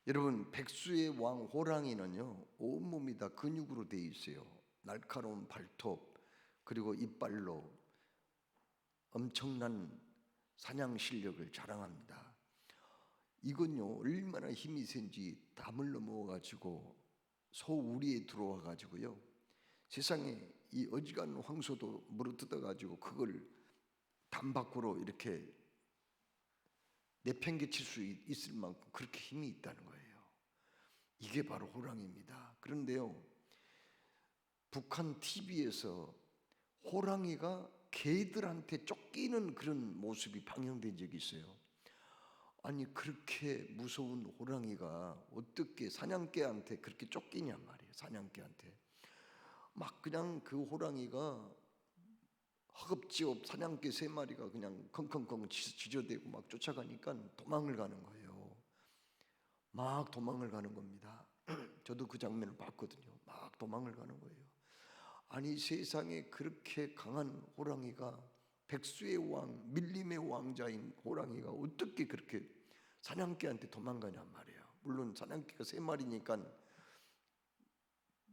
여러분, 백수의 왕 호랑이는요, 온몸이 다 근육으로 되어 있어요. 날카로운 발톱, 그리고 이빨로 엄청난 사냥 실력을 자랑합니다. 이건요, 얼마나 힘이 센지 담을 넘어가지고 소우리에 들어와 가지고요, 세상에 이 어지간한 황소도 물어뜯어 가지고 그걸 담 밖으로 이렇게 내팽개칠 수 있을 만큼 그렇게 힘이 있다는 거예요. 이게 바로 호랑이입니다. 그런데요, 북한 TV에서 호랑이가 개들한테 쫓기는 그런 모습이 방영된 적이 있어요. 아니, 그렇게 무서운 호랑이가 어떻게 사냥개한테 그렇게 쫓기냔 말이에요. 사냥개한테 막 그냥 그 호랑이가 허겁지겁 사냥개 3마리가 그냥 컹컹컹 지저대고 막 쫓아가니까 도망을 가는 거예요. 막 도망을 가는 겁니다. 저도 그 장면을 봤거든요. 막 도망을 가는 거예요. 아니, 세상에 그렇게 강한 호랑이가, 백수의 왕, 밀림의 왕자인 호랑이가 어떻게 그렇게 사냥개한테 도망가냔 말이에요. 물론 사냥개가 3마리니까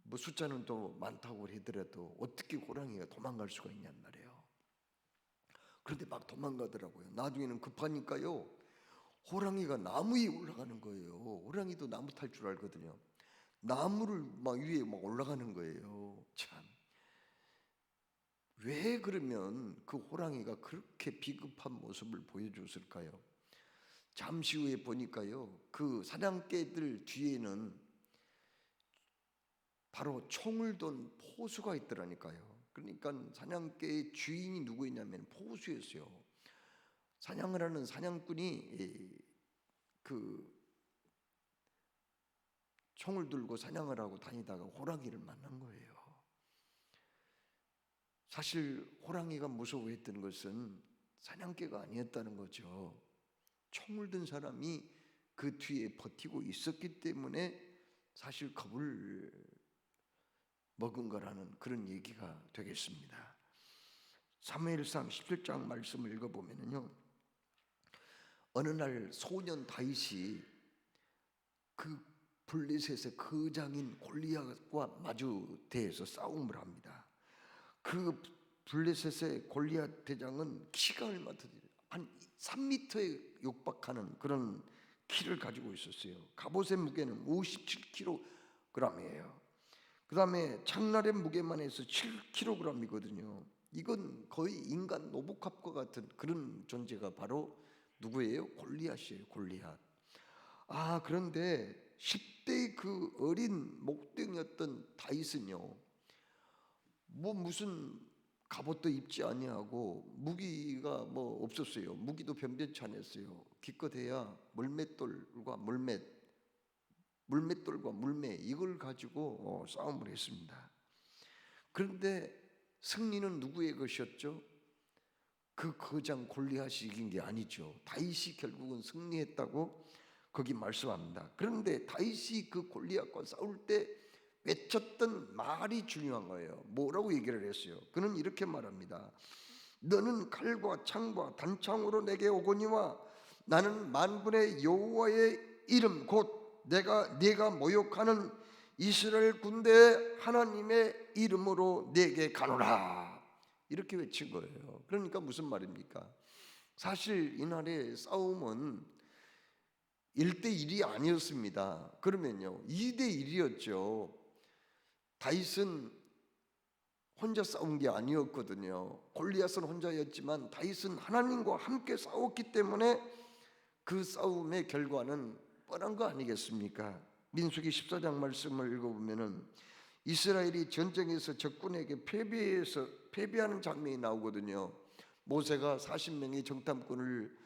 뭐 숫자는 또 많다고 하더라도 어떻게 호랑이가 도망갈 수가 있냔 말이에요. 그런데 막 도망가더라고요. 나중에는 급하니까요, 호랑이가 나무 위에 올라가는 거예요. 호랑이도 나무 탈 줄 알거든요. 나무를 막 위에 막 올라가는 거예요. 참, 왜 그러면 그 호랑이가 그렇게 비겁한 모습을 보여줬을까요? 잠시 후에 보니까요, 그 사냥개들 뒤에는 바로 총을 든 포수가 있더라니까요. 그러니까 사냥개의 주인이 누구였냐면 포수였어요. 사냥을 하는 사냥꾼이 그 총을 들고 사냥을 하고 다니다가 호랑이를 만난 거예요. 사실 호랑이가 무서워했던 것은 사냥개가 아니었다는 거죠. 총을 든 사람이 그 뒤에 버티고 있었기 때문에 사실 겁을 먹은 거라는 그런 얘기가 되겠습니다. 사무엘상 17장 말씀을 읽어보면요, 어느 날 소년 다윗이 그 블레셋의 거장인 골리앗과 마주대해서 싸움을 합니다. 그 블레셋의 골리앗 대장은 키가 얼마 한 3m에 육박하는 그런 키를 가지고 있었어요. 갑옷의 무게는 57kg이에요. 그 다음에 창날의 무게만 해서 7kg이거든요. 이건 거의 인간 노부캅과 같은 그런 존재가 바로 누구예요? 골리앗이에요. 골리앗. 그런데 10대의 그 어린 목동이었던 다윗은요, 뭐 무슨 갑옷도 입지 아니하고 무기가 뭐 없었어요. 무기도 변변치 않았어요. 기껏해야 물맷돌과 물매 이걸 가지고 싸움을 했습니다. 그런데 승리는 누구의 것이었죠? 그 거장 골리앗이 이긴 게 아니죠. 다윗이 결국은 승리했다고 거기 말씀합니다. 그런데 다윗이 그 골리앗과 싸울 때 외쳤던 말이 중요한 거예요. 뭐라고 얘기를 했어요? 그는 이렇게 말합니다. 너는 칼과 창과 단창으로 내게 오거니와 나는 만군의 여호와의 이름 곧 네가 모욕하는 이스라엘 군대 하나님의 이름으로 내게 가노라. 이렇게 외친 거예요. 그러니까 무슨 말입니까? 사실 이날의 싸움은 1대1이 아니었습니다. 그러면요, 2대1이었죠. 다윗은 혼자 싸운 게 아니었거든요. 골리앗은 혼자였지만 다윗은 하나님과 함께 싸웠기 때문에 그 싸움의 결과는 뻔한 거 아니겠습니까? 민수기 14장 말씀을 읽어보면은 이스라엘이 전쟁에서 적군에게 패배하는 장면이 나오거든요. 모세가 40명의 정탐꾼을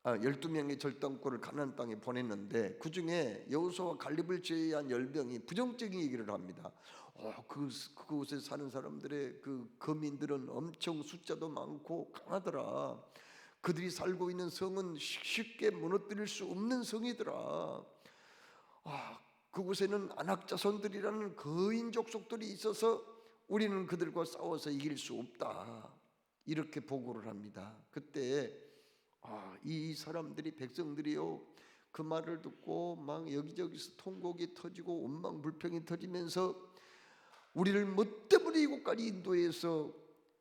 12명의 절단골을 가나안 땅에 보냈는데 그 중에 여호수아와 갈렙을 제외한 10명이 부정적인 얘기를 합니다. 그곳에 사는 사람들의 그 거민들은 엄청 숫자도 많고 강하더라. 그들이 살고 있는 성은 쉽게 무너뜨릴 수 없는 성이더라. 그곳에는 안악자손들이라는 거인 족속들이 있어서 우리는 그들과 싸워서 이길 수 없다. 이렇게 보고를 합니다. 그때 이 사람들이 백성들이요, 그 말을 듣고 막 여기저기서 통곡이 터지고 원망불평이 터지면서 우리를 뭐 때문에 이곳까지 인도해서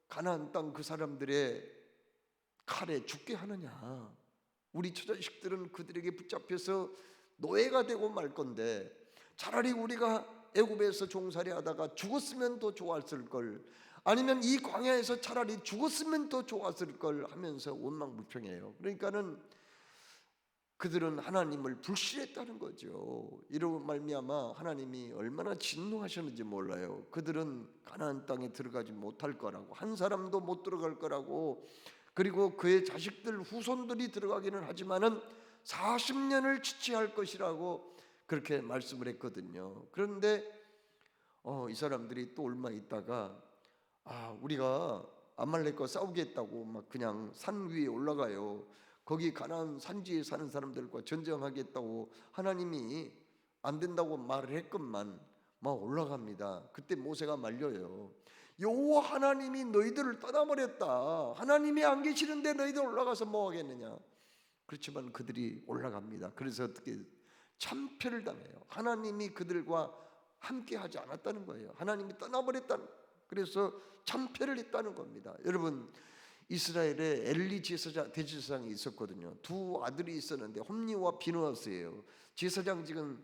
가나안 땅 그 사람들의 칼에 죽게 하느냐, 우리 처자식들은 그들에게 붙잡혀서 노예가 되고 말 건데 차라리 우리가 애굽에서 종살이 하다가 죽었으면 더 좋았을 걸, 아니면 이 광야에서 차라리 죽었으면 더 좋았을 걸 하면서 원망불평해요. 그러니까는 그들은 하나님을 불신했다는 거죠. 이로 말미암아 하나님이 얼마나 진노하셨는지 몰라요. 그들은 가나안 땅에 들어가지 못할 거라고, 한 사람도 못 들어갈 거라고, 그리고 그의 자식들 후손들이 들어가기는 하지만은 40년을 지체할 것이라고 그렇게 말씀을 했거든요. 그런데 이 사람들이 또 얼마 있다가 우리가 아말렉과 싸우겠다고 막 그냥 산 위에 올라가요. 거기 가나안 산지에 사는 사람들과 전쟁하겠다고 하나님이 안 된다고 말을 했건만 막 올라갑니다. 그때 모세가 말려요. 여호와 하나님이 너희들을 떠나버렸다. 하나님이 안 계시는데 너희들 올라가서 뭐 하겠느냐. 그렇지만 그들이 올라갑니다. 그래서 어떻게 참패를 당해요. 하나님이 그들과 함께 하지 않았다는 거예요. 하나님이 떠나버렸다는, 그래서 참패를 했다는 겁니다. 여러분, 이스라엘에 엘리 대제사장이 있었거든요. 두 아들이 있었는데 홈니와 비느하스예요. 제사장직은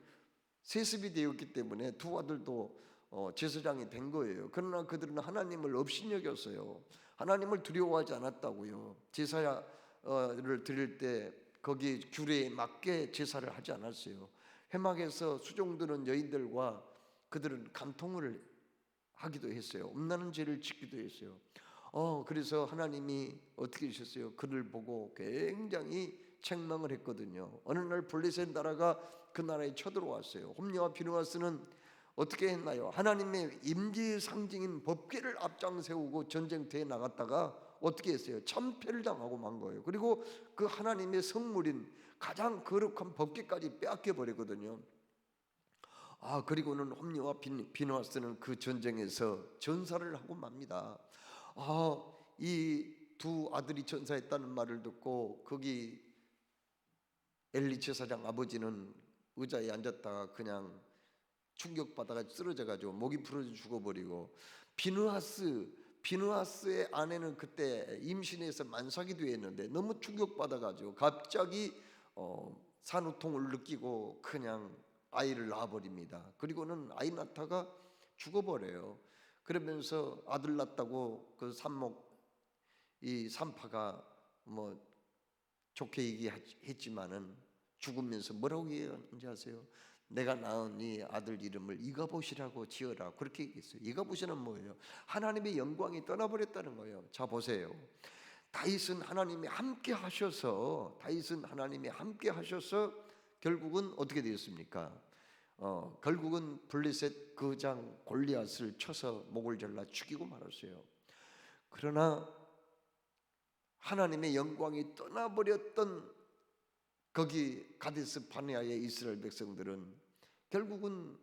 세습이 되었기 때문에 두 아들도 제사장이 된 거예요. 그러나 그들은 하나님을 업신여겼어요. 하나님을 두려워하지 않았다고요. 제사를 드릴 때 거기 규례에 맞게 제사를 하지 않았어요. 회막에서 수종드는 여인들과 그들은 간통을 하기도 했어요. 음란한 죄를 짓기도 했어요. 그래서 하나님이 어떻게 하셨어요? 그를 보고 굉장히 책망을 했거든요. 어느 날 블레셋 나라가 그 나라에 쳐들어왔어요. 홈리와 비느하스는 어떻게 했나요? 하나님의 임재의 상징인 법궤를 앞장 세우고 전쟁터에 나갔다가 어떻게 했어요? 참패를 당하고 만 거예요. 그리고 그 하나님의 성물인 가장 거룩한 법궤까지 빼앗겨 버리거든요. 그리고는 홈리와 비느하스는 그 전쟁에서 전사를 하고 맙니다. 이 두 아들이 전사했다는 말을 듣고 거기 엘리 제사장 아버지는 의자에 앉았다가 그냥 충격받아가 쓰러져가지고 목이 부러져 죽어버리고, 비느하스의 아내는 그때 임신해서 만삭이 되었는데 너무 충격받아가지고 갑자기 산후통을 느끼고 그냥 아이를 낳아버립니다. 그리고는 아이 낳다가 죽어버려요. 그러면서 아들 낳았다고 그 이 산파가 뭐 좋게 얘기했지만은 죽으면서 뭐라고 얘기하는지 아세요? 내가 낳은 이 아들 이름을 이가봇이라고 지어라, 그렇게 얘기했어요. 이가봇은 뭐예요? 하나님의 영광이 떠나버렸다는 거예요. 자 보세요. 다윗은 하나님이 함께 하셔서 결국은 어떻게 되었습니까? 결국은 블레셋 거장 골리앗을 쳐서 목을 잘라 죽이고 말았어요. 그러나 하나님의 영광이 떠나버렸던 거기 가데스 바네아의 이스라엘 백성들은 결국은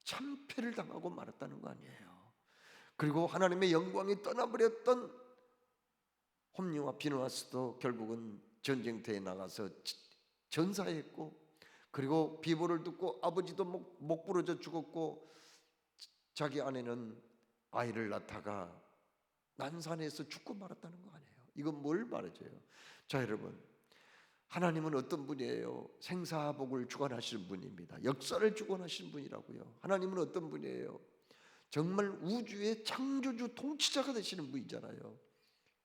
참패를 당하고 말았다는 거 아니에요. 그리고 하나님의 영광이 떠나버렸던 홈리와 비느하스도 결국은 전쟁터에 나가서 전사했고, 그리고 비보를 듣고 아버지도 목 부러져 죽었고, 자기 아내는 아이를 낳다가 난산에서 죽고 말았다는 거 아니에요. 이건 뭘 말해줘요? 자 여러분, 하나님은 어떤 분이에요? 생사복을 주관하시는 분입니다. 역사를 주관하시는 분이라고요. 하나님은 어떤 분이에요? 정말 우주의 창조주 통치자가 되시는 분이잖아요.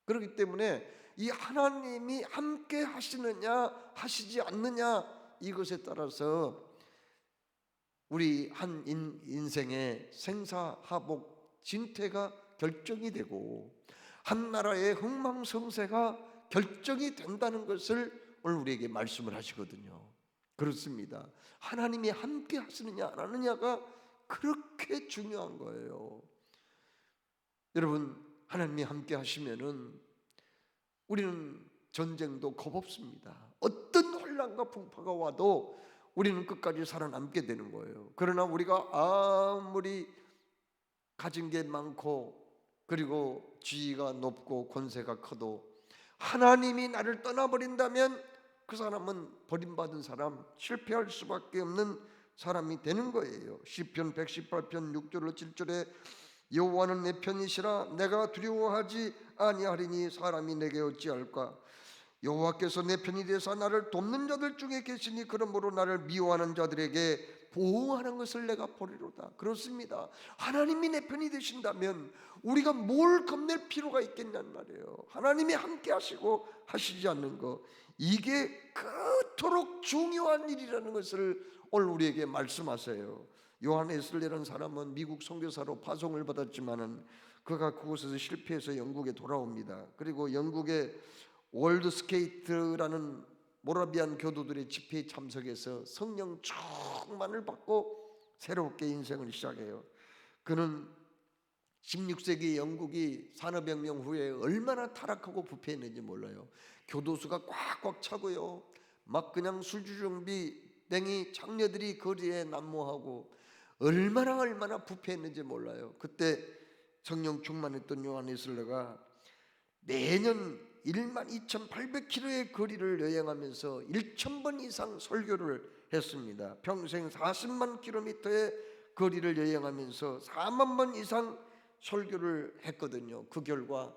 그렇기 때문에 이 하나님이 함께 하시느냐 하시지 않느냐, 이것에 따라서 우리 한 인생의 생사하복 진퇴가 결정이 되고 한 나라의 흥망성쇠가 결정이 된다는 것을 오늘 우리에게 말씀을 하시거든요. 그렇습니다. 하나님이 함께 하시느냐 안 하느냐가 그렇게 중요한 거예요. 여러분, 하나님이 함께 하시면은 우리는 전쟁도 겁없습니다. 어떤 혼란과 풍파가 와도 우리는 끝까지 살아남게 되는 거예요. 그러나 우리가 아무리 가진 게 많고 그리고 지위가 높고 권세가 커도 하나님이 나를 떠나버린다면 그 사람은 버림받은 사람, 실패할 수밖에 없는 사람이 되는 거예요. 시편 118편 6절로 7절에 여호와는 내 편이시라 내가 두려워하지 아니하리니 사람이 내게 어찌할까. 여호와께서 내 편이 되사 나를 돕는 자들 중에 계시니 그러므로 나를 미워하는 자들에게 보호하는 것을 내가 보리로다. 그렇습니다. 하나님이 내 편이 되신다면 우리가 뭘 겁낼 필요가 있겠냔 말이에요. 하나님이 함께 하시고 하시지 않는 거, 이게 그토록 중요한 일이라는 것을 오늘 우리에게 말씀하세요. 요한 에슬레라는 사람은 미국 선교사로 파송을 받았지만은 그가 그곳에서 실패해서 영국에 돌아옵니다. 그리고 영국의 월드 스케이트라는 모라비안 교도들의 집회에 참석해서 성령 충만을 받고 새롭게 인생을 시작해요. 그는 16세기 영국이 산업혁명 후에 얼마나 타락하고 부패했는지 몰라요. 교도소가 꽉꽉 차고요. 막 그냥 술주정비 땡이 장녀들이 거리에 난무하고 얼마나 부패했는지 몰라요. 그때 성령 충만했던 요한 에슬레가 매년 12,800km의 거리를 여행하면서 1,000번 이상 설교를 했습니다. 평생 40만 킬로미터의 거리를 여행하면서 4만 번 이상 설교를 했거든요. 그 결과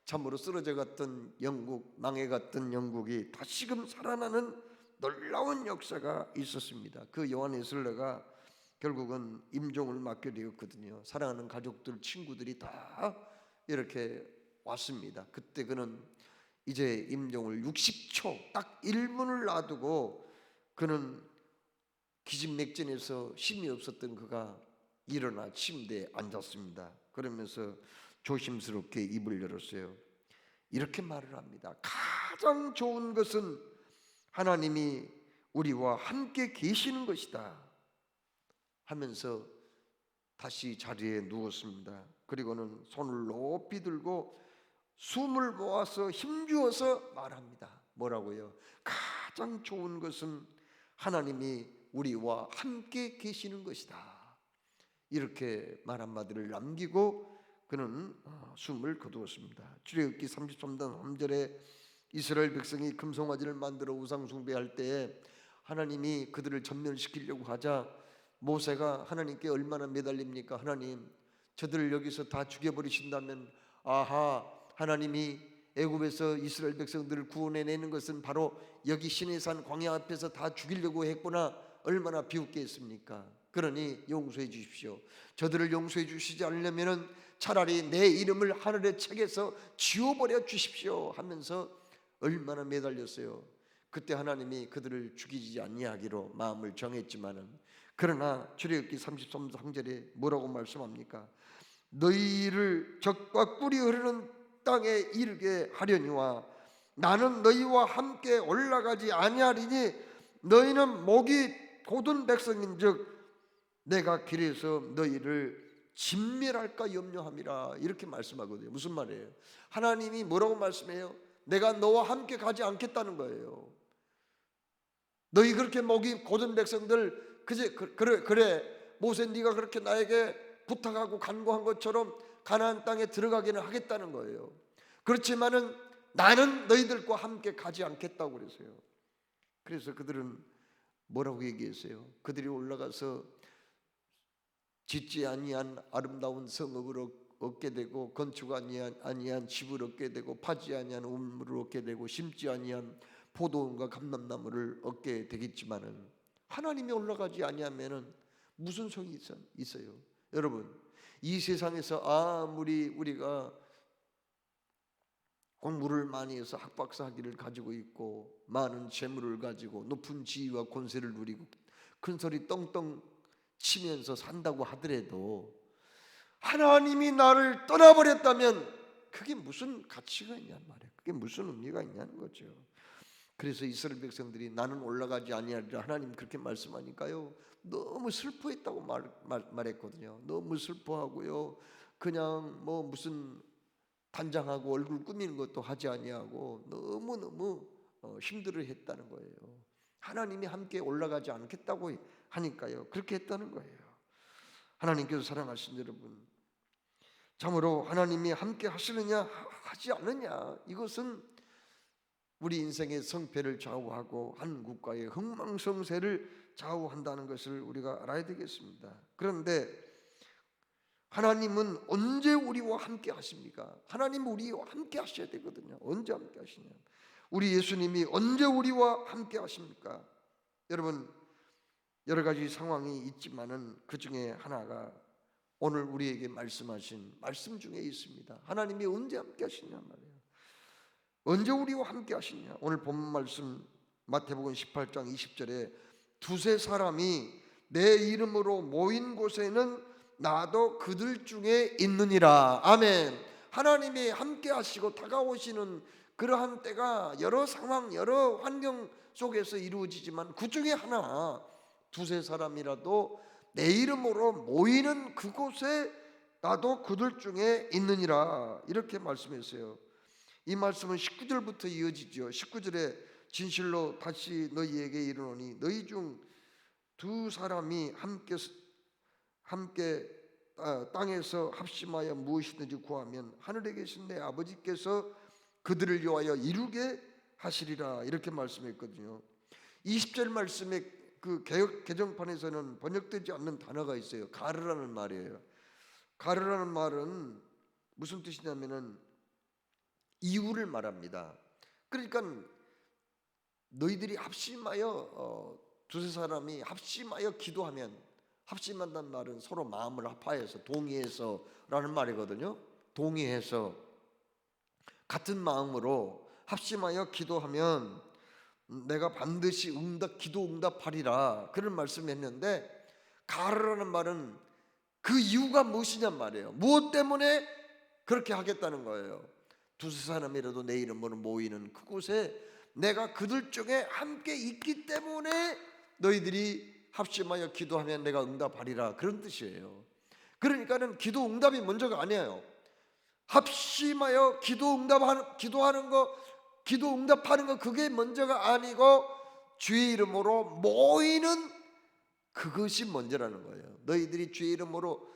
참으로 쓰러져 갔던 영국, 망해갔던 영국이 다시금 살아나는 놀라운 역사가 있었습니다. 그 요한 에슬레가 결국은 임종을 맡게 되었거든요. 사랑하는 가족들, 친구들이 다 이렇게 왔습니다. 그때 그는 이제 임종을 60초 딱 1분을 놔두고 그는 기진맥진해서 힘이 없었던 그가 일어나 침대에 앉았습니다. 그러면서 조심스럽게 입을 열었어요. 이렇게 말을 합니다. 가장 좋은 것은 하나님이 우리와 함께 계시는 것이다 하면서 다시 자리에 누웠습니다. 그리고는 손을 높이 들고 숨을 모아서 힘주어서 말합니다. 뭐라고요? 가장 좋은 것은 하나님이 우리와 함께 계시는 것이다. 이렇게 말 한마디를 남기고 그는 숨을 거두었습니다. 출애굽기 33장 3절에 이스라엘 백성이 금송아지를 만들어 우상 숭배할 때에 하나님이 그들을 전멸시키려고 하자 모세가 하나님께 얼마나 매달립니까? 하나님, 저들을 여기서 다 죽여버리신다면 아하, 하나님이 애굽에서 이스라엘 백성들을 구원해내는 것은 바로 여기 시내산 광야 앞에서 다 죽이려고 했구나. 얼마나 비웃겠습니까? 그러니 용서해 주십시오. 저들을 용서해 주시지 않으려면 차라리 내 이름을 하늘의 책에서 지워버려 주십시오 하면서 얼마나 매달렸어요. 그때 하나님이 그들을 죽이지 아니하기로 마음을 정했지만은, 그러나 출애굽기 33장절에 뭐라고 말씀합니까? 너희를 적과 꿀이 흐르는 땅에 이르게 하려니와 나는 너희와 함께 올라가지 아니하리니 너희는 목이 곧은 백성인즉 내가 길에서 너희를 진멸할까 염려함이라. 이렇게 말씀하거든요. 무슨 말이에요? 하나님이 뭐라고 말씀해요? 내가 너와 함께 가지 않겠다는 거예요. 너희 그렇게 목이 곧은 백성들 그래 모세 네가 그렇게 나에게 부탁하고 간구한 것처럼 가나안 땅에 들어가기는 하겠다는 거예요. 그렇지만은 나는 너희들과 함께 가지 않겠다고 그랬어요. 그래서 그들은 뭐라고 얘기했어요? 그들이 올라가서 짓지 아니한 아름다운 성읍을 얻게 되고 건축 아니한 집을 얻게 되고 파지 아니한 우물을 얻게 되고 심지 아니한 포도원과 감람나무를 얻게 되겠지만은 하나님이 올라가지 아니하면은 무슨 성이 있어요? 여러분, 이 세상에서 아무리 우리가 공부를 많이 해서 학박사 학위를 가지고 있고 많은 재물을 가지고 높은 지위와 권세를 누리고 큰 소리 떵떵 치면서 산다고 하더라도 하나님이 나를 떠나버렸다면 그게 무슨 가치가 있냐는 말이에요. 그게 무슨 의미가 있냐는 거죠. 그래서 이스라엘 백성들이 나는 올라가지 아니하리라 하나님 그렇게 말씀하니까요 너무 슬퍼했다고 말했거든요. 너무 슬퍼하고요 그냥 뭐 무슨 단장하고 얼굴 꾸미는 것도 하지 아니하고 너무너무 힘들어했다는 거예요. 하나님이 함께 올라가지 않겠다고 하니까요 그렇게 했다는 거예요. 하나님께서 사랑하신 여러분, 참으로 하나님이 함께 하시느냐 하지 않느냐, 이것은 우리 인생의 성패를 좌우하고 한 국가의 흥망성쇠를 좌우한다는 것을 우리가 알아야 되겠습니다. 그런데 하나님은 언제 우리와 함께 하십니까? 하나님은 우리와 함께 하셔야 되거든요. 언제 함께 하시냐? 우리 예수님이 언제 우리와 함께 하십니까? 여러분, 여러 가지 상황이 있지만은 그 중에 하나가 오늘 우리에게 말씀하신 말씀 중에 있습니다. 하나님이 언제 함께 하시냐 말이에요. 언제 우리와 함께 하시냐? 오늘 본문 말씀 마태복음 18장 20절에 두세 사람이 내 이름으로 모인 곳에는 나도 그들 중에 있느니라. 아멘. 하나님이 함께 하시고 다가오시는 그러한 때가 여러 상황, 여러 환경 속에서 이루어지지만 그 중에 하나, 두세 사람이라도 내 이름으로 모이는 그곳에 나도 그들 중에 있느니라. 이렇게 말씀했어요. 이 말씀은 19절부터 이어지죠. 19절에 진실로 다시 너희에게 이르노니 너희 중 두 사람이 함께 땅에서 합심하여 무엇이든지 구하면 하늘에 계신 내 아버지께서 그들을 위하여 이루게 하시리라. 이렇게 말씀했거든요. 20절 말씀에 그 개역 개정판에서는 번역되지 않는 단어가 있어요. 가르라는 말이에요. 가르라는 말은 무슨 뜻이냐면은 이유를 말합니다. 그러니까 너희들이 합심하여 두세 사람이 합심하여 기도하면, 합심한다는 말은 서로 마음을 합하여서 동의해서라는 말이거든요. 동의해서 같은 마음으로 합심하여 기도하면 내가 반드시 기도 응답하리라. 그런 말씀했는데 가르라는 말은 그 이유가 무엇이냔 말이에요. 무엇 때문에 그렇게 하겠다는 거예요. 두세 사람이라도 내 이름으로 모이는 그곳에 내가 그들 중에 함께 있기 때문에 너희들이 합심하여 기도하면 내가 응답하리라. 그런 뜻이에요. 그러니까는 기도 응답이 먼저가 아니에요. 합심하여 기도 응답하는 거 그게 먼저가 아니고 주의 이름으로 모이는 그것이 먼저라는 거예요. 너희들이 주의 이름으로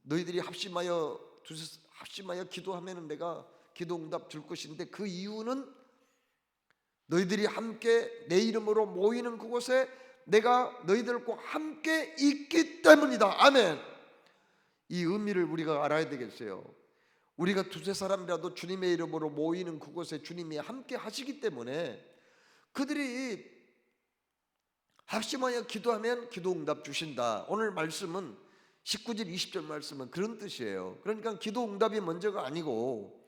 너희들이 합심하여 기도하면 내가 기도 응답 줄 것인데 그 이유는 너희들이 함께 내 이름으로 모이는 그곳에 내가 너희들과 함께 있기 때문이다. 아멘. 이 의미를 우리가 알아야 되겠어요. 우리가 두세 사람이라도 주님의 이름으로 모이는 그곳에 주님이 함께 하시기 때문에 그들이 합심하여 기도하면 기도 응답 주신다. 오늘 말씀은 19절 20절 말씀은 그런 뜻이에요. 그러니까 기도 응답이 먼저가 아니고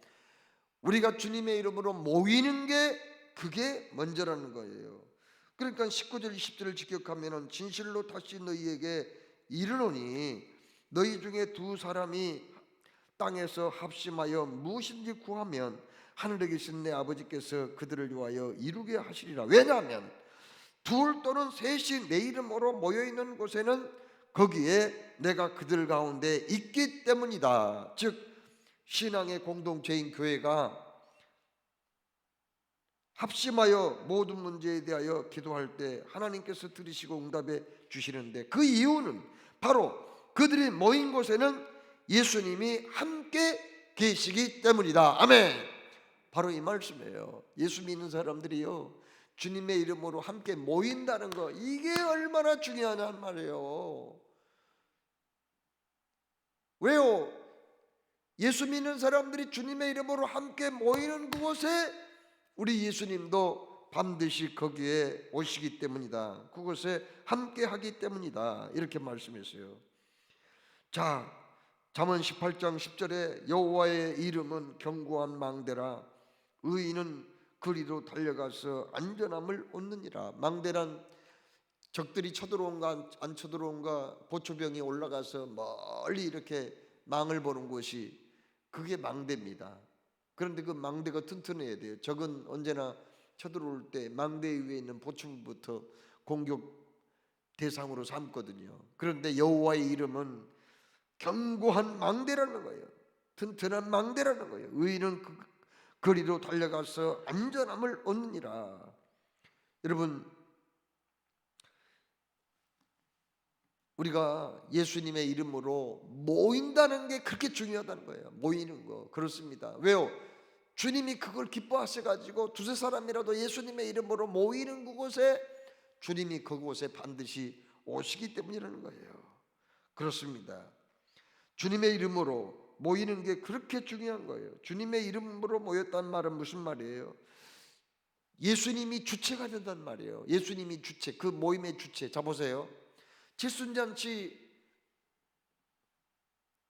우리가 주님의 이름으로 모이는 게 그게 먼저라는 거예요. 그러니까 19절 20절을 직역하면 진실로 다시 너희에게 이르노니 너희 중에 두 사람이 땅에서 합심하여 무엇인지 구하면 하늘에 계신 내 아버지께서 그들을 위하여 이루게 하시리라. 왜냐하면 둘 또는 셋이 내 이름으로 모여있는 곳에는 거기에 내가 그들 가운데 있기 때문이다. 즉 신앙의 공동체인 교회가 합심하여 모든 문제에 대하여 기도할 때 하나님께서 들으시고 응답해 주시는데 그 이유는 바로 그들이 모인 곳에는 예수님이 함께 계시기 때문이다. 아멘. 바로 이 말씀이에요. 예수 믿는 사람들이요 주님의 이름으로 함께 모인다는 거 이게 얼마나 중요하냐는 말이에요. 왜요? 예수 믿는 사람들이 주님의 이름으로 함께 모이는 그곳에 우리 예수님도 반드시 거기에 오시기 때문이다. 그곳에 함께 하기 때문이다. 이렇게 말씀했어요. 자, 잠언 18장 10절에 여호와의 이름은 견고한 망대라 의인은 그리로 달려가서 안전함을 얻느니라. 망대란 적들이 쳐들어온가 안 쳐들어온가 보초병이 올라가서 멀리 이렇게 망을 보는 곳이 그게 망대입니다. 그런데 그 망대가 튼튼해야 돼요. 적은 언제나 쳐들어올 때 망대 위에 있는 보충부터 공격 대상으로 삼거든요. 그런데 여호와의 이름은 견고한 망대라는 거예요. 튼튼한 망대라는 거예요. 의인은 그 거리로 달려가서 안전함을 얻느니라. 여러분, 우리가 예수님의 이름으로 모인다는 게 그렇게 중요하다는 거예요. 모이는 거. 그렇습니다. 왜요? 주님이 그걸 기뻐하셔가지고 두세 사람이라도 예수님의 이름으로 모이는 그곳에 주님이 그곳에 반드시 오시기 때문이라는 거예요. 그렇습니다. 주님의 이름으로 모이는 게 그렇게 중요한 거예요. 주님의 이름으로 모였다는 말은 무슨 말이에요? 예수님이 주체가 된다는 말이에요. 예수님이 주체, 그 모임의 주체. 자 보세요. 칠순잔치,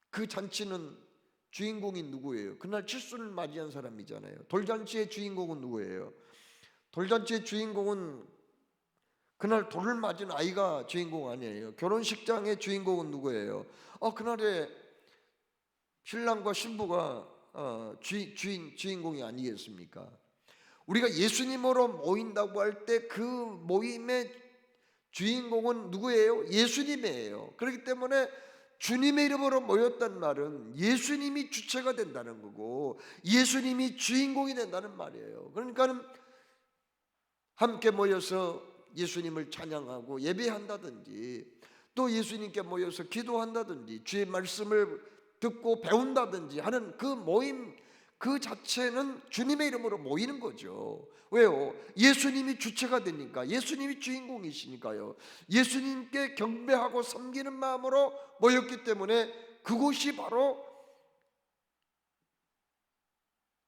그 잔치는 주인공이 누구예요? 그날 칠순을 맞이한 사람이잖아요. 돌잔치의 주인공은 누구예요? 돌잔치의 주인공은 그날 돌을 맞은 아이가 주인공 아니에요. 결혼식장의 주인공은 누구예요? 그날에 신랑과 신부가 주인공이 아니겠습니까? 우리가 예수님으로 모인다고 할 때 그 모임의 주인공은 누구예요? 예수님이에요. 그렇기 때문에 주님의 이름으로 모였다는 말은 예수님이 주체가 된다는 거고 예수님이 주인공이 된다는 말이에요. 그러니까 함께 모여서 예수님을 찬양하고 예배한다든지 또 예수님께 모여서 기도한다든지 주의 말씀을 듣고 배운다든지 하는 그 모임 그 자체는 주님의 이름으로 모이는 거죠. 왜요? 예수님이 주체가 되니까, 예수님이 주인공이시니까요. 예수님께 경배하고 섬기는 마음으로 모였기 때문에 그곳이 바로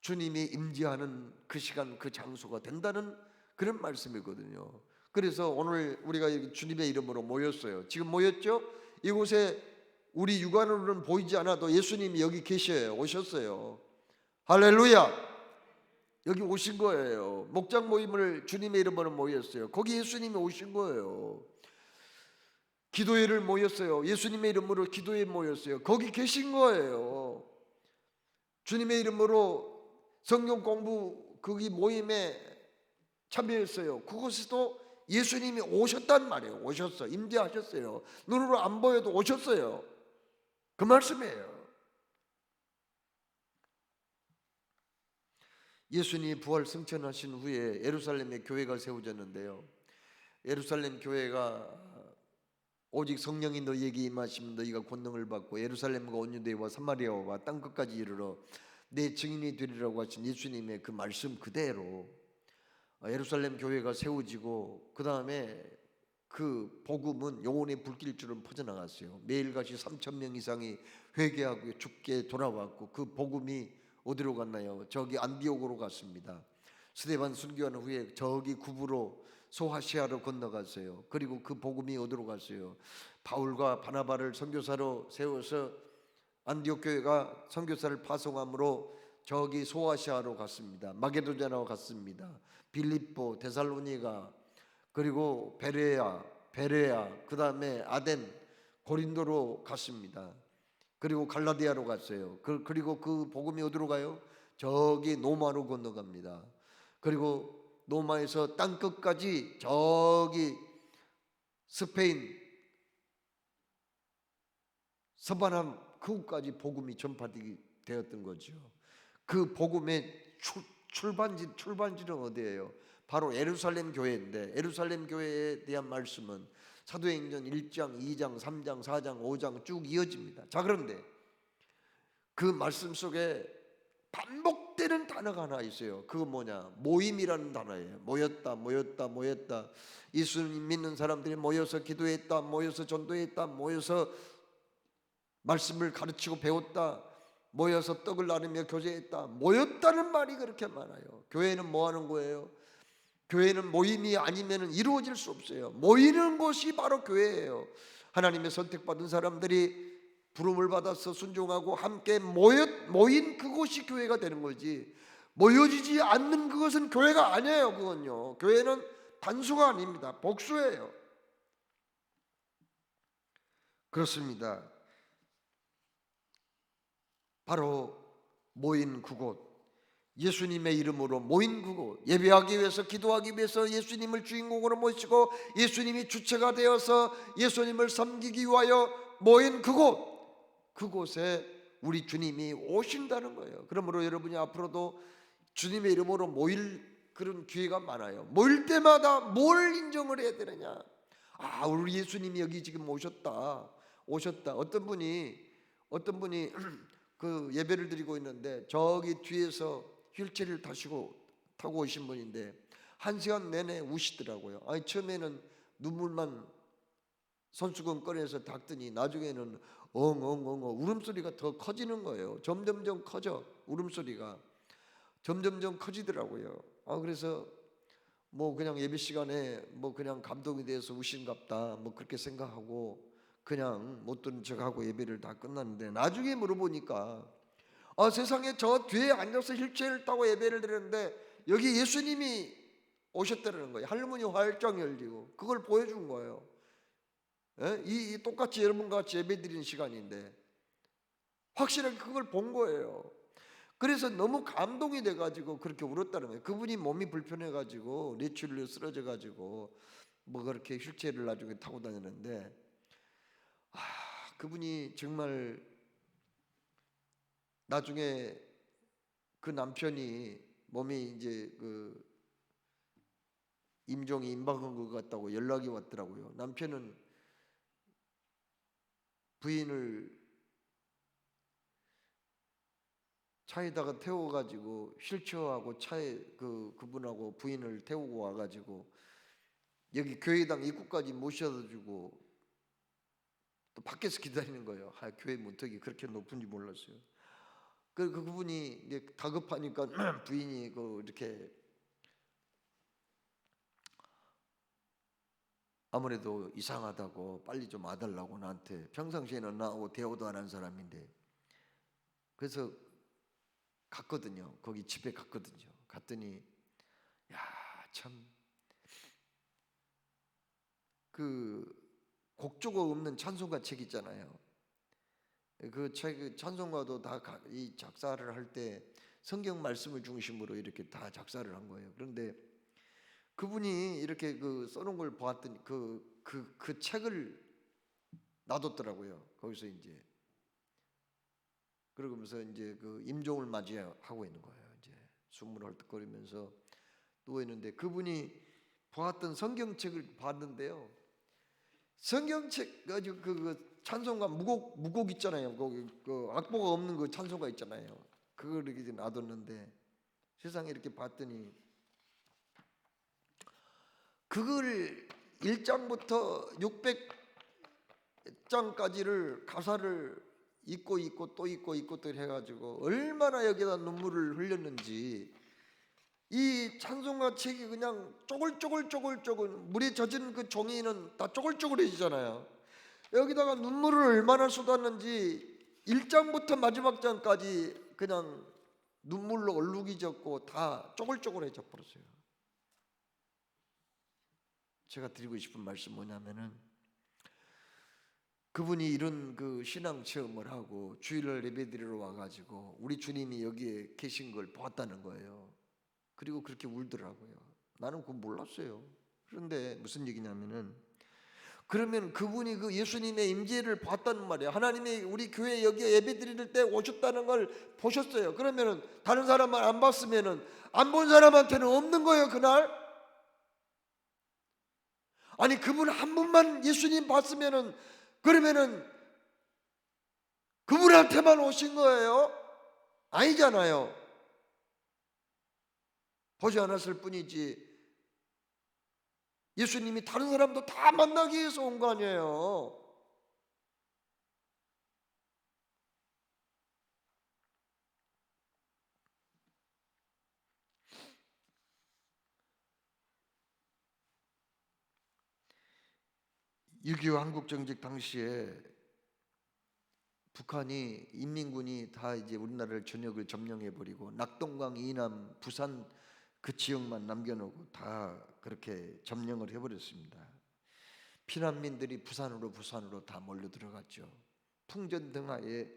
주님이 임재하는 그 시간 그 장소가 된다는 그런 말씀이거든요. 그래서 오늘 우리가 주님의 이름으로 모였어요. 지금 모였죠? 이곳에 우리 육안으로는 보이지 않아도 예수님이 여기 계셔요. 오셨어요. 할렐루야. 여기 오신 거예요. 목장 모임을 주님의 이름으로 모였어요. 거기 예수님이 오신 거예요. 기도회를 모였어요. 예수님의 이름으로 기도회 모였어요. 거기 계신 거예요. 주님의 이름으로 성경 공부 거기 모임에 참여했어요. 그곳에도 예수님이 오셨단 말이에요. 오셨어. 임재하셨어요. 눈으로 안 보여도 오셨어요. 그 말씀이에요. 예수님이 부활 승천하신 후에 예루살렘에 교회가 세워졌는데요. 예루살렘 교회가 오직 성령이 너희에게 임하시면 너희가 권능을 받고 예루살렘과 온 유대와 사마리아와 땅끝까지 이르러 내 증인이 되리라고 하신 예수님의 그 말씀 그대로 예루살렘 교회가 세워지고 그 다음에 그 복음은 영혼의 불길처럼 퍼져나갔어요. 매일같이 3,000명 이상이 회개하고 죽게 돌아왔고 그 복음이 어디로 갔나요? 저기 안디옥으로 갔습니다. 스데반 순교한 후에 저기 구부로 소아시아로 건너갔어요. 그리고 그 복음이 어디로 갔어요? 바울과 바나바를 선교사로 세워서 안디옥 교회가 선교사를 파송함으로 저기 소아시아로 갔습니다. 마게도냐로 갔습니다. 빌립보, 데살로니가, 그리고 베레아, 그 다음에 아덴, 고린도로 갔습니다. 그리고 갈라디아로 갔어요. 그리고 그 복음이 어디로 가요? 저기 노마로 건너갑니다. 그리고 노마에서 땅끝까지 저기 스페인 서바남 그곳까지 복음이 전파되게 되었던 거죠. 그 복음의 출반지는 어디예요? 바로 예루살렘 교회인데 예루살렘 교회에 대한 말씀은 사도행전 1장, 2장, 3장, 4장, 5장 쭉 이어집니다. 자, 그런데 그 말씀 속에 반복되는 단어가 하나 있어요. 그건 뭐냐? 모임이라는 단어예요. 모였다. 예수님 믿는 사람들이 모여서 기도했다, 모여서 전도했다, 모여서 말씀을 가르치고 배웠다, 모여서 떡을 나누며 교제했다. 모였다는 말이 그렇게 많아요. 교회는 뭐 하는 거예요? 교회는 모임이 아니면 이루어질 수 없어요. 모이는 곳이 바로 교회예요. 하나님의 선택받은 사람들이 부름을 받아서 순종하고 함께 모인 그곳이 교회가 되는 거지, 모여지지 않는 그것은 교회가 아니에요. 그건요, 교회는 단수가 아닙니다. 복수예요. 그렇습니다. 바로 모인 그곳, 예수님의 이름으로 모인 그곳, 예배하기 위해서, 기도하기 위해서 예수님을 주인공으로 모시고 예수님이 주체가 되어서 예수님을 섬기기 위하여 모인 그곳에 우리 주님이 오신다는 거예요. 그러므로 여러분이 앞으로도 주님의 이름으로 모일 그런 기회가 많아요. 모일 때마다 뭘 인정을 해야 되느냐? 우리 예수님이 여기 지금 오셨다. 어떤 분이 그 예배를 드리고 있는데 저기 뒤에서 휠체어를 타고 오신 분인데 1시간 내내 우시더라고요. 아니 처음에는 눈물만 손수건 꺼내서 닦더니 나중에는 엉엉엉엉 울음소리가 더 커지는 거예요. 점점점 커져. 울음소리가 점점점 커지더라고요. 그래서 뭐 그냥 예배 시간에 뭐 그냥 감동이 돼서 우신갑다 뭐 그렇게 생각하고 그냥 못 듣는 척하고 예배를 다 끝났는데, 나중에 물어보니까 세상에 저 뒤에 앉아서 휠체어를 타고 예배를 드렸는데 여기 예수님이 오셨다는 거예요. 할머니 활짝 열리고 그걸 보여준 거예요. 이 똑같이 여러분과 같이 예배 드리는 시간인데 확실하게 그걸 본 거예요. 그래서 너무 감동이 돼가지고 그렇게 울었다는 거예요. 그분이 몸이 불편해가지고 뇌출혈로 쓰러져가지고 뭐 그렇게 휠체어를 나중에 타고 다니는데, 그분이 정말 나중에 그 남편이 몸이 이제 그 임종이 임박한 것 같다고 연락이 왔더라고요. 남편은 부인을 차에다가 태워가지고 휠체어하고 차에 그분하고 부인을 태우고 와가지고 여기 교회당 입구까지 모셔다주고 또 밖에서 기다리는 거예요. 교회 문턱이 그렇게 높은지 몰랐어요. 그분이 이제 다급하니까 부인이 이렇게 아무래도 이상하다고 빨리 좀 와달라고 나한테, 평상시에는 나하고 대화도 안 한 사람인데, 그래서 갔거든요. 거기 집에 갔거든요. 갔더니 참 곡조가 없는 찬송가 책 있잖아요. 그 책 찬송가도 다 이 작사를 할 때 성경 말씀을 중심으로 이렇게 다 작사를 한 거예요. 그런데 그분이 이렇게 써놓은 걸 보았더니 그 책을 놔뒀더라고요. 거기서 이제 그러면서 이제 임종을 맞이하고 있는 거예요. 이제 숨을 헐떡거리면서 누워 있는데 그분이 보았던 성경책을 봤는데요. 성경책 가지고 그 찬송가 무곡 있잖아요. 거기 악보가 없는 그 찬송가 있잖아요. 그걸 이렇게 놔뒀는데 세상에 이렇게 봤더니 그걸 1장부터 600장까지를 가사를 잊고 또 해가지고 얼마나 여기다 눈물을 흘렸는지, 이 찬송가 책이 그냥 쪼글쪼글 물에 젖은 그 종이는 다 쪼글쪼글해지잖아요. 여기다가 눈물을 얼마나 쏟았는지 1장부터 마지막 장까지 그냥 눈물로 얼룩이 졌고 다 쪼글쪼글해져 버렸어요. 제가 드리고 싶은 말씀 뭐냐면은, 그분이 이런 신앙 체험을 하고 주일날 예배드리러 와가지고 우리 주님이 여기에 계신 걸 보았다는 거예요. 그리고 그렇게 울더라고요. 나는 그거 몰랐어요. 그런데 무슨 얘기냐면은, 그러면 그분이 예수님의 임재를 봤다는 말이에요. 하나님이 우리 교회 여기에 예배드릴 때 오셨다는 걸 보셨어요. 그러면은 다른 사람만 안 봤으면은 안 본 사람한테는 없는 거예요, 그날. 아니 그분 한 분만 예수님 봤으면은 그러면은 그분한테만 오신 거예요? 아니잖아요. 보지 않았을 뿐이지 예수님이 다른 사람도 다 만나기 위해서 온 거 아니에요. (6.25) 한국정직 당시에 북한이 인민군이 다 이제 우리나라를 전역을 점령해버리고 낙동강 이남 부산 그 지역만 남겨놓고 다 그렇게 점령을 해버렸습니다. 피난민들이 부산으로 다 몰려 들어갔죠. 풍전등하에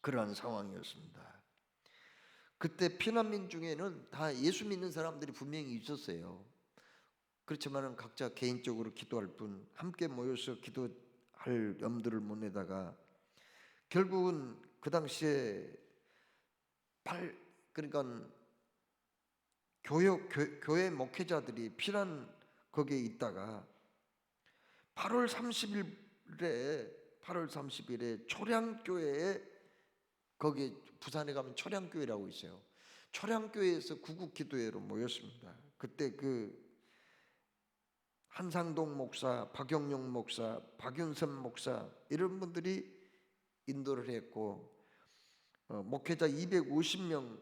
그러한 상황이었습니다. 그때 피난민 중에는 다 예수 믿는 사람들이 분명히 있었어요. 그렇지만은 각자 개인적으로 기도할 뿐 함께 모여서 기도할 염두를 못 내다가 결국은 그 당시에 그러니까 교회 목회자들이 피난 거기에 있다가 8월 30일에 초량교회에, 거기 부산에 가면 초량교회라고 있어요. 초량교회에서 구국기도회로 모였습니다. 그때 그 한상동 목사, 박영용 목사, 박윤선 목사 이런 분들이 인도를 했고 목회자 250명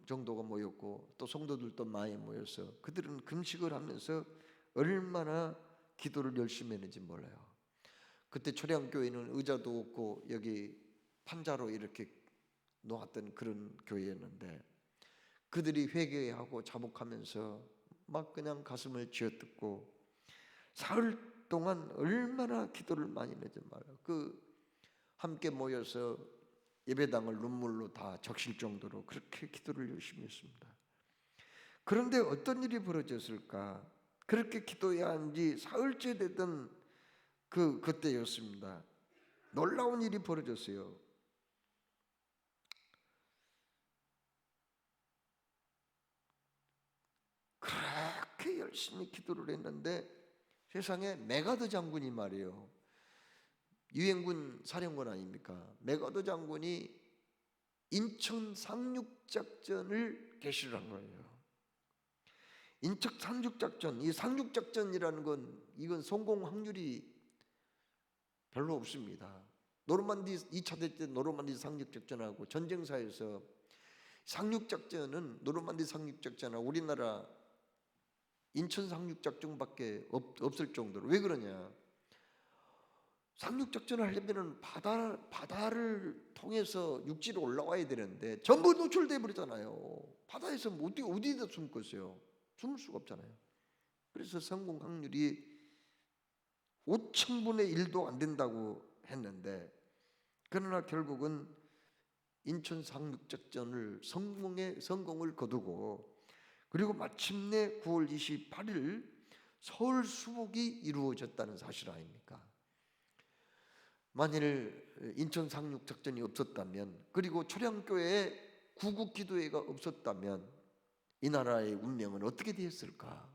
정도가 모였고 또 성도들도 많이 모여서 그들은 금식을 하면서 얼마나 기도를 열심히 했는지 몰라요. 그때 초량교회는 의자도 없고 여기 판자로 이렇게 놓았던 그런 교회였는데 그들이 회개하고 자복하면서 막 그냥 가슴을 쥐어뜯고 사흘 동안 얼마나 기도를 많이 했는지 몰라요. 그 함께 모여서 예배당을 눈물로 다 적실 정도로 그렇게 기도를 열심히 했습니다. 그런데 어떤 일이 벌어졌을까? 그렇게 기도해야 한지 사흘째 되던 그때였습니다. 놀라운 일이 벌어졌어요. 그렇게 열심히 기도를 했는데 세상에 메가더 장군이 말이에요. 유엔군 사령관 아닙니까? 메가더 장군이 인천 상륙작전을 개시를 한 거예요. 인천 상륙작전, 이 상륙작전이라는 건 이건 성공 확률이 별로 없습니다. 노르만디 2차 대전 노르만디 상륙작전하고 전쟁사에서 상륙작전은 노르만디 상륙작전하고 우리나라 인천 상륙작전밖에 없을 정도로. 왜 그러냐? 상륙작전을 하려면 바다를 통해서 육지로 올라와야 되는데 전부 노출돼 버리잖아요. 바다에서 어디다 숨겠어요? 숨을 수가 없잖아요. 그래서 성공 확률이 5천분의 1도 안 된다고 했는데 그러나 결국은 인천 상륙작전을 성공을 거두고 그리고 마침내 9월 28일 서울 수복이 이루어졌다는 사실 아닙니까? 만일 인천 상륙작전이 없었다면 그리고 초량교회에 구국기도회가 없었다면 이 나라의 운명은 어떻게 되었을까?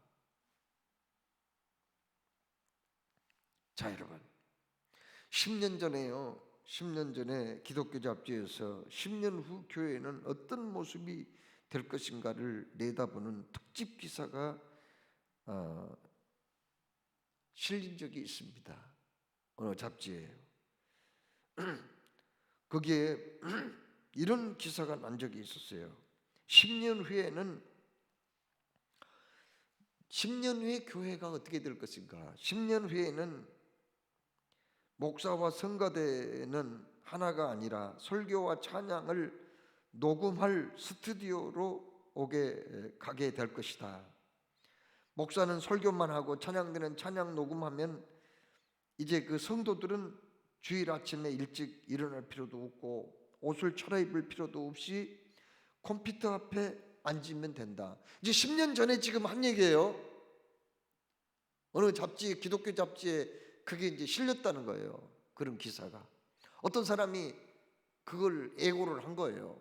자 여러분 10년 전에 기독교 잡지에서 10년 후 교회는 어떤 모습이 될 것인가를 내다보는 특집 기사가 실린 적이 있습니다. 어느 잡지예요. 거기에 이런 기사가 난 적이 있었어요. 10년 후에 교회가 어떻게 될 것인가? 10년 후에는 목사와 성가대는 하나가 아니라 설교와 찬양을 녹음할 스튜디오로 가게 될 것이다. 목사는 설교만 하고 찬양대는 찬양 녹음하면 이제 그 성도들은 주일 아침에 일찍 일어날 필요도 없고 옷을 차려입을 필요도 없이 컴퓨터 앞에 앉으면 된다. 이제 10년 전에 지금 한 얘기예요. 어느 잡지, 기독교 잡지에 그게 이제 실렸다는 거예요. 그런 기사가. 어떤 사람이 그걸 예고를 한 거예요.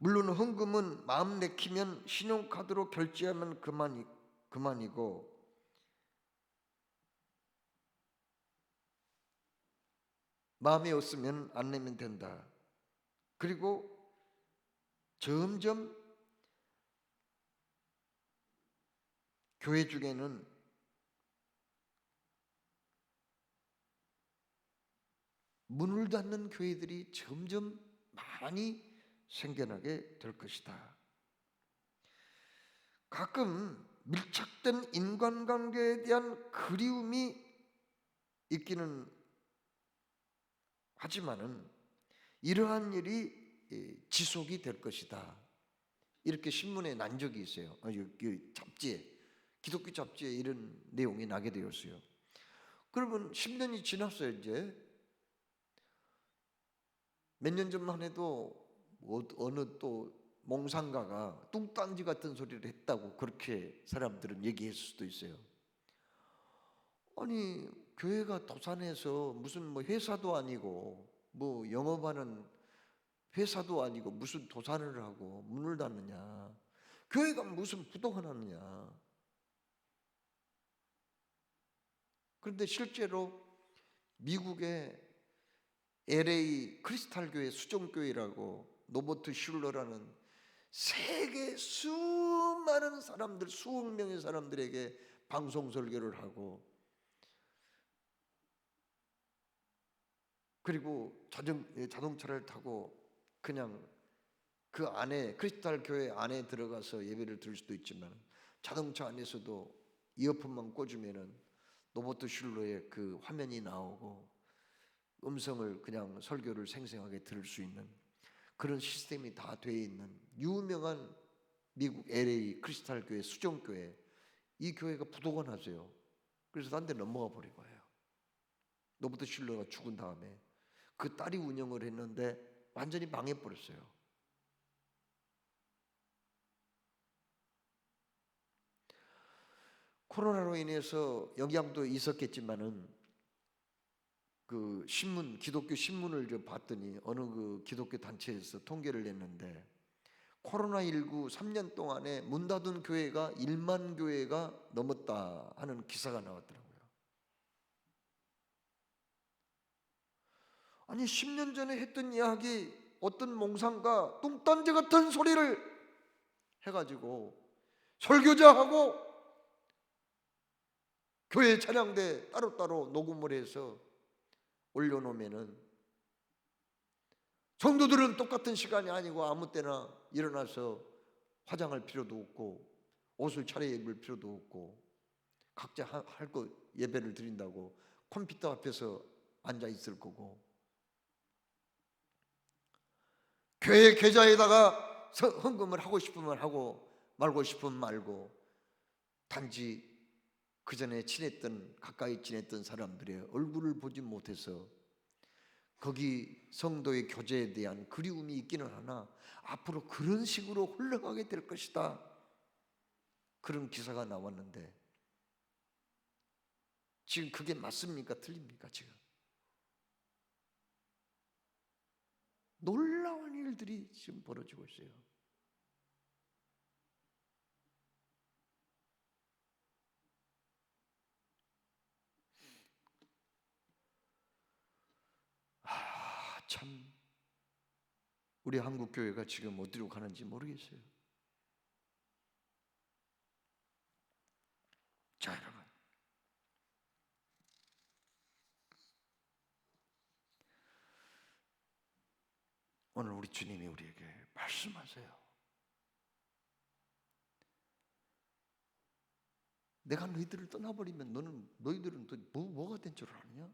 물론 헌금은 마음 내키면 신용카드로 결제하면 그만이고 마음에 없으면 안 내면 된다. 그리고 점점 교회 중에는 문을 닫는 교회들이 점점 많이 생겨나게 될 것이다. 가끔 밀착된 인간관계에 대한 그리움이 있기는 하지만은 이러한 일이 지속이 될 것이다. 이렇게 신문에 난 적이 있어요. 잡지에, 기독교 잡지에 이런 내용이 나게 되었어요. 그러면 10년이 지났어요. 이제 몇 년 전만 해도 어느 또 몽상가가 뚱딴지 같은 소리를 했다고 그렇게 사람들은 얘기했을 수도 있어요. 아니 교회가 도산해서 무슨 뭐 회사도 아니고 뭐 영업하는 회사도 아니고 무슨 도산을 하고 문을 닫느냐? 교회가 무슨 부도가 났느냐? 그런데 실제로 미국의 LA 크리스탈 교회 수종교회라고 노버트 슐러라는 세계 수많은 사람들, 수억 명의 사람들에게 방송 설교를 하고, 그리고 자동차를 타고 그냥 그 안에 크리스탈 교회 안에 들어가서 예배를 드릴 수도 있지만, 자동차 안에서도 이어폰만 꽂으면은 노버트 슐러의 그 화면이 나오고 음성을 그냥 설교를 생생하게 들을 수 있는 그런 시스템이 다 되어 있는 유명한 미국 LA 크리스탈 교회 수종교회, 이 교회가 부도가 났어요. 그래서 딴 데 넘어가 버린 거예요. 노버트 슐러가 죽은 다음에 그 딸이 운영을 했는데 완전히 망해버렸어요. 코로나로 인해서 영향도 있었겠지만은 그 신문, 기독교 신문을 좀 봤더니 어느 그 기독교 단체에서 통계를 냈는데, 코로나19 3년 동안에 문 닫은 교회가 1만 교회가 넘었다 하는 기사가 나왔더라고요. 아니 10년 전에 했던 이야기, 어떤 몽상가 뚱딴지 같은 소리를 해가지고 설교자하고 교회 찬양대 따로따로 녹음을 해서 올려놓으면은 성도들은 똑같은 시간이 아니고 아무 때나 일어나서 화장할 필요도 없고 옷을 차려입을 필요도 없고 각자 할 거 예배를 드린다고 컴퓨터 앞에서 앉아 있을 거고, 교회 계좌에다가 헌금을 하고 싶으면 하고 말고 싶으면 말고, 단지 그 전에 친했던, 가까이 지냈던 사람들의 얼굴을 보지 못해서 거기 성도의 교제에 대한 그리움이 있기는 하나 앞으로 그런 식으로 흘러가게 될 것이다, 그런 기사가 나왔는데, 지금 그게 맞습니까? 틀립니까? 지금 놀라운 일들이 지금 벌어지고 있어요. 참 우리 한국 교회가 지금 어디로 가는지 모르겠어요. 자, 여러분, 오늘 우리 주님이 우리에게 말씀하세요. 내가 너희들을 떠나버리면 너희들은 또 뭐가 된 줄 아느냐?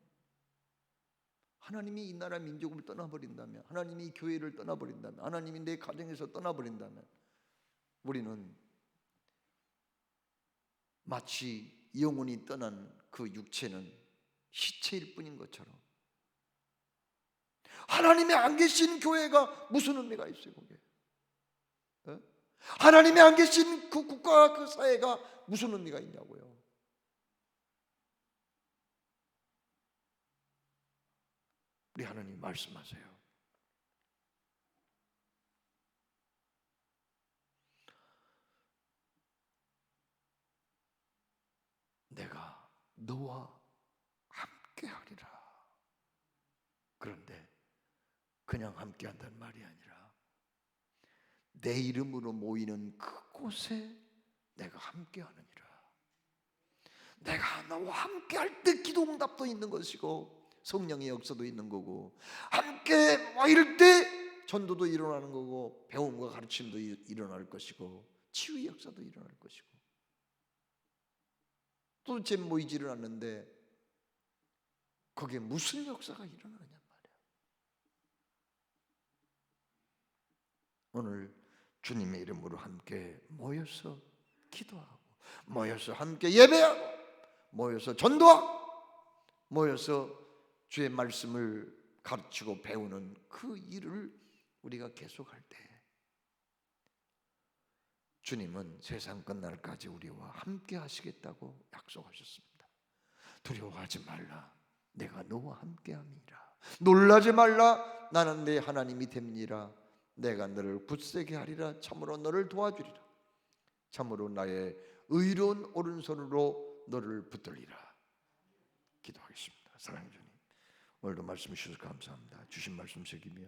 하나님이 이 나라 민족을 떠나버린다면, 하나님이 이 교회를 떠나버린다면, 하나님이 내 가정에서 떠나버린다면, 우리는 마치 영혼이 떠난 그 육체는 시체일 뿐인 것처럼, 하나님이 안 계신 교회가 무슨 의미가 있어요? 그게 하나님이 안 계신 그 국가와 그 사회가 무슨 의미가 있냐고요. 우리 하나님 말씀하세요. 내가 너와 함께하리라. 그런데 그냥 함께한다는 말이 아니라 내 이름으로 모이는 그곳에 내가 함께하느니라. 내가 너와 함께할 때 기도응답도 있는 것이고 성령의 역사도 있는 거고, 함께 모일 때 전도도 일어나는 거고, 배움과 가르침도 일어날 것이고, 치유의 역사도 일어날 것이고, 도대체 모이지를 않는데 거기에 무슨 역사가 일어나느냐 말이야. 오늘 주님의 이름으로 함께 모여서 기도하고, 모여서 함께 예배하고, 모여서 전도하고, 모여서 주의 말씀을 가르치고 배우는 그 일을 우리가 계속할 때 주님은 세상 끝날까지 우리와 함께 하시겠다고 약속하셨습니다. 두려워하지 말라, 내가 너와 함께 함이라. 놀라지 말라, 나는 내 하나님이 됨이라. 내가 너를 굳세게 하리라. 참으로 너를 도와주리라. 참으로 나의 의로운 오른손으로 너를 붙들리라. 기도하겠습니다. 사랑하는 주님, 오늘도 말씀 주셔서 감사합니다. 주신 말씀 새기며